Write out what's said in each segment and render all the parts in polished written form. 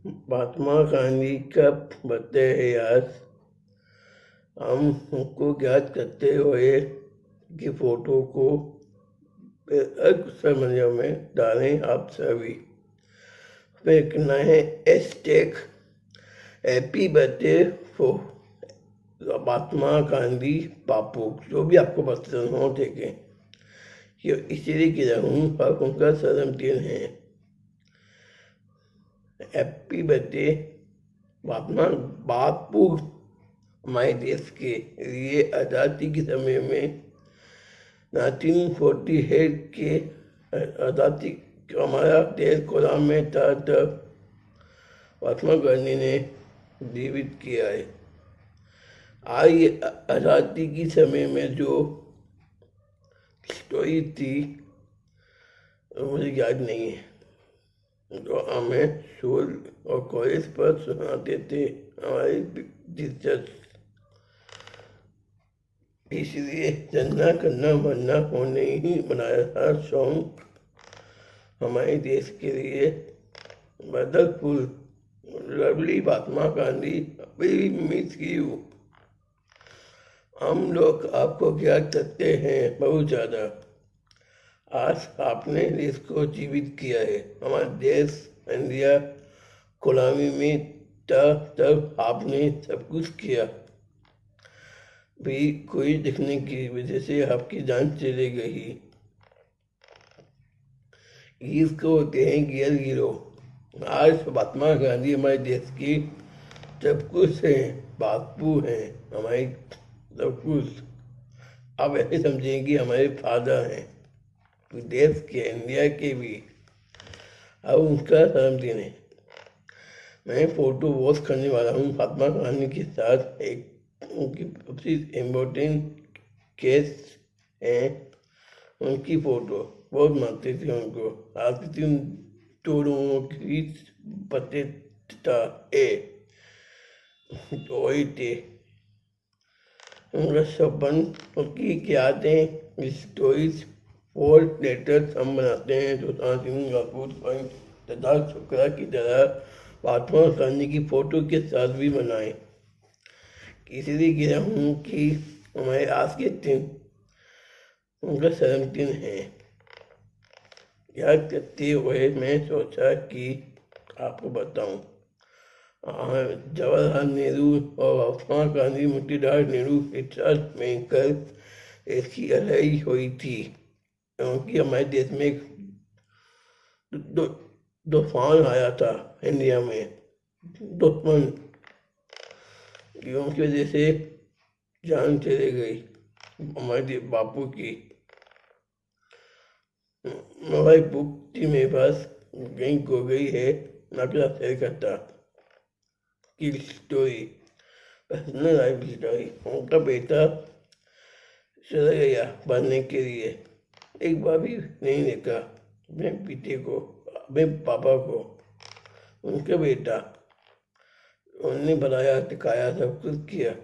महात्मा गांधी का बर्थडे है आज। हम उनको याद करते हुए की फोटो को सोशल मीडिया में डालें आप सभी। फिर एक नए hashtag happy birthday for Mahatma Gandhi बापू, जो भी आपको पसंद हो देखें। ये इसलिए कह रहा हूँ और उनका जन्मदिन है। हैप्पी बर्थडे महात्मा बापू। हमारे देश के लिए आज़ादी के समय में 1948 के आज़ादी हमारा देश गुलाम में था, तब महात्मा गांधी ने जीवित किया है। आज आज़ादी के समय में जो स्टोरी थी मुझे याद नहीं है, जो हमें स्कूल और कॉलेज पर सुनाते थे हमारे टीचर्स। इसलिए चलना करना मरना होने ही बनाया था सॉन्ग हमारे देश के लिए। वंडरफुल लवली महात्मा गांधी, अभी मिस यू। हम लोग आपको याद करते हैं बहुत ज़्यादा। आज आपने देश को जीवित किया है। हमारा देश इंडिया गुलामी में था, तब आपने सब कुछ किया। भी कोई दिखने की वजह से आपकी जान चली गई। इसको होते हैं गियर हीरो। आज महात्मा गांधी हमारे देश की सब कुछ है, बापू हैं हमारे सब कुछ। आप ऐसे समझें कि हमारे फादर हैं देश के, इंडिया के भी। अब उनका जन्मदिन है। मैं फोटो वॉच करने वाला हूँ महात्मा गांधी के साथ। एक उनकी सबसे इम्पोर्टेंट केस है उनकी फोटो। बहुत मानते थे उनको। आज के दिन तोड़ों की पते था वही थे उनका सपन, उनकी यादें, स्टोरीज और लेटर्स हम बनाते हैं जो तथा शुक्रा की तरह महात्मा गांधी की फोटो के साथ भी बनाएं। इसलिए कह रहा हूँ कि हमारे आज के दिन उनका जन्मदिन है। याद करते हुए मैं सोचा कि आपको बताऊं। जवाहरलाल नेहरू और महात्मा गांधी मोतीलाल नेहरू के साथ मिलकर इसकी लड़ाई हुई थी, क्योंकि हमारे देश में एक तूफान आया था इंडिया में, दुश्मन की उनकी वजह से जान चली गई हमारे बापू की। मोबाइल बुक थी मेरे पास, लिंक हो गई है, नकला शेयर करता की स्टोरी, पर्सनल लाइफ स्टोरी। उनका बेटा चला गया पढ़ने के लिए, एक बार भी नहीं देखा अपने पिता को, अपने पापा को। उनका बेटा उन्होंने बनाया, दिखाया, सब कुछ किया।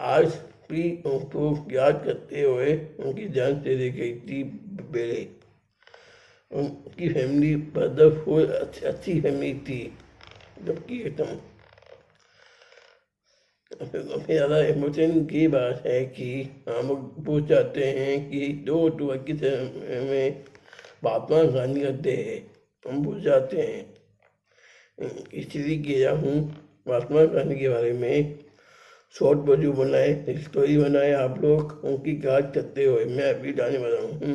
आज भी उनको याद करते हुए उनकी जान चली गई थी पहले। उनकी फैमिली वंडरफुल अच्छी फैमिली थी, जबकि एकदम ज़्यादा इमोशन की बात है कि हम पूछ जाते हैं कि दो अक्टूबर के समय में महात्मा गांधी करते हैं, हम पूछ जाते हैं। इसलिए किया हूँ महात्मा गांधी के बारे में शॉर्ट वीडियो बनाए, स्टोरी बनाए, आप लोग उनकी याद करते हुए मैं अभी डालने वाला हूँ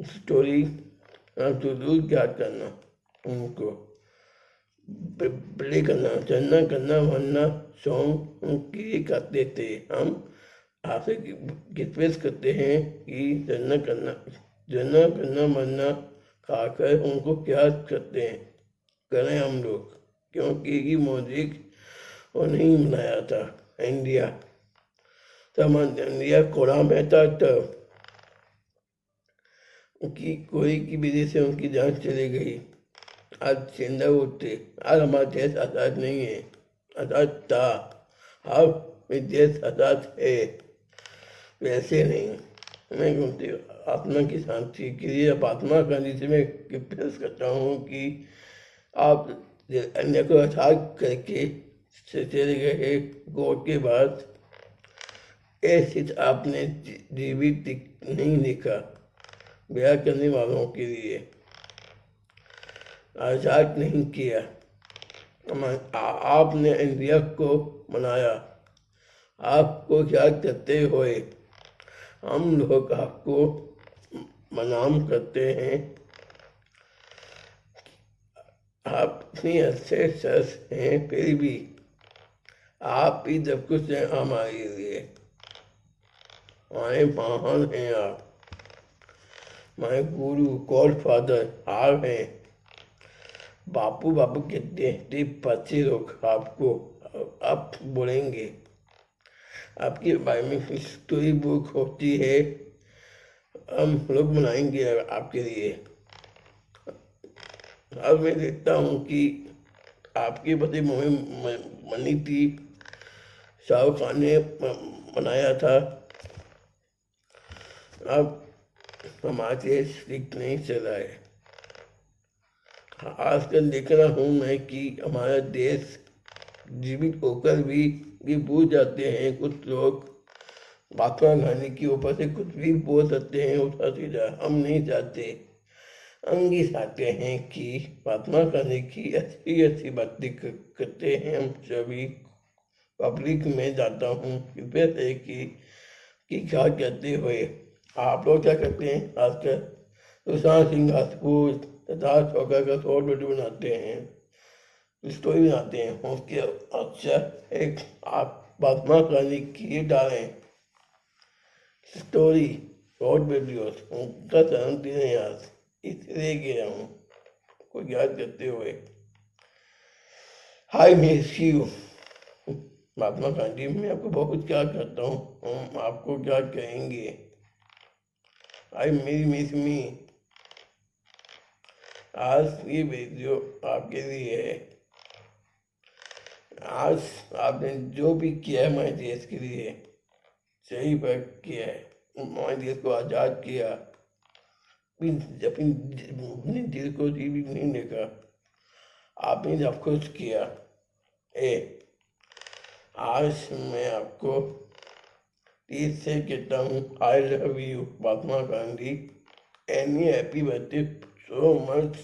स्टोरी। आप जरूर याद करना, उनको प्ले करना। चलना करना मरना सॉन्ग उनकी गाते थे। हम आपसे रिक्वेस्ट करते हैं कि चलना करना मरना खाकर उनको याद करते हैं, करें हम लोग, क्योंकि ये म्यूजिक उन्हें बनाया था। इंडिया इंडिया कोड़ा में था, तब उनकी कोई की वजह से उनकी जान चली गई। आज जिंदा होते, आज हमारा देश आज़ाद नहीं है, आज़ाद था। अब ये देश आज़ाद है, वैसे नहीं। मैं उनकी आत्मा की शांति के लिए महात्मा गांधी से मैं रिक्वेस्ट करता हूँ कि आप अन्य को अटैक करके चले गए कोर्ट के बाद। ऐसे आपने जीवित नहीं देखा। ब्याह करने वालों के लिए आज़ाद नहीं किया। आपने इंडिया को मनाया। आपको याद करते हुए हम लोग आपको मनाम करते हैं। आप इतनी अच्छे शख्स हैं, फिर भी आप ही सब कुछ हैं हमारे लिए। हमारे महान हैं आप, हमारे गुरु गॉड फादर आप हैं। बापू बापू कहते हैं बच्चे लोग आपको आप बोलेंगे। आपके बारे में स्टोरी बुक होती है, हम लोग बनाएंगे आपके लिए। अब मैं देखता हूँ कि आपकी बड़ी मूवी बनी थी, शाहरुख खान ने बनाया था। अब हमारे देश ठीक नहीं चल रहा है। आजकल देख रहा हूँ मैं कि हमारा देश जीवित होकर भी भूल जाते हैं। कुछ लोग महात्मा गांधी के ऊपर से कुछ भी बोल सकते हैं उल्टा सीधा। हम नहीं चाहते, हम ये चाहते हैं कि महात्मा गांधी की अच्छी अच्छी बातें करते हैं। हम सभी पब्लिक में जाता हूँ कृपया से कि क्या कहते हुए आप लोग क्या करते हैं। आजकल सुशांत सिंह राजपूत सिद्धार्थ चौका का शॉर्ट वीडियो बनाते हैं, स्टोरी बनाते हैं, उसके अक्सर एक आप महात्मा गांधी की डालें स्टोरी शॉर्ट वीडियोस। उनका जन्मदिन है आज, इसलिए गया हूँ को याद करते हुए। Hi miss you Mahatma Gandhi. मैं आपको बहुत क्या करता हूँ, हम आपको क्या कहेंगे। आई मिस मी। आज ये वीडियो आपके लिए है। आज आपने जो भी किया है हमारे देश के लिए सही पर किया है। हमारे देश को आज़ाद किया, अपने दिल को जीवित नहीं देखा, आपने सब कुछ किया। आज मैं आपको तीस से कहता हूँ I love you Mahatma Gandhi any happy birthday so much.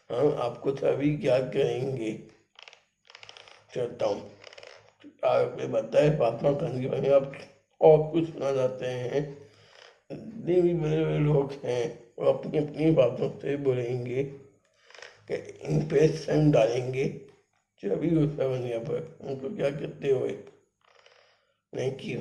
हम आपको सभी याद करेंगे। चलता हूँ। आप बताए महात्मा गांधी के बारे में आप और कुछ सुना जाते हैं। जितने भी बड़े बड़े लोग हैं वो अपनी अपनी बातों से बोलेंगे कि इंप्रेशन डालेंगे जो भी गुस्सा बनिया पर उनको क्या कहते हुए। Thank you.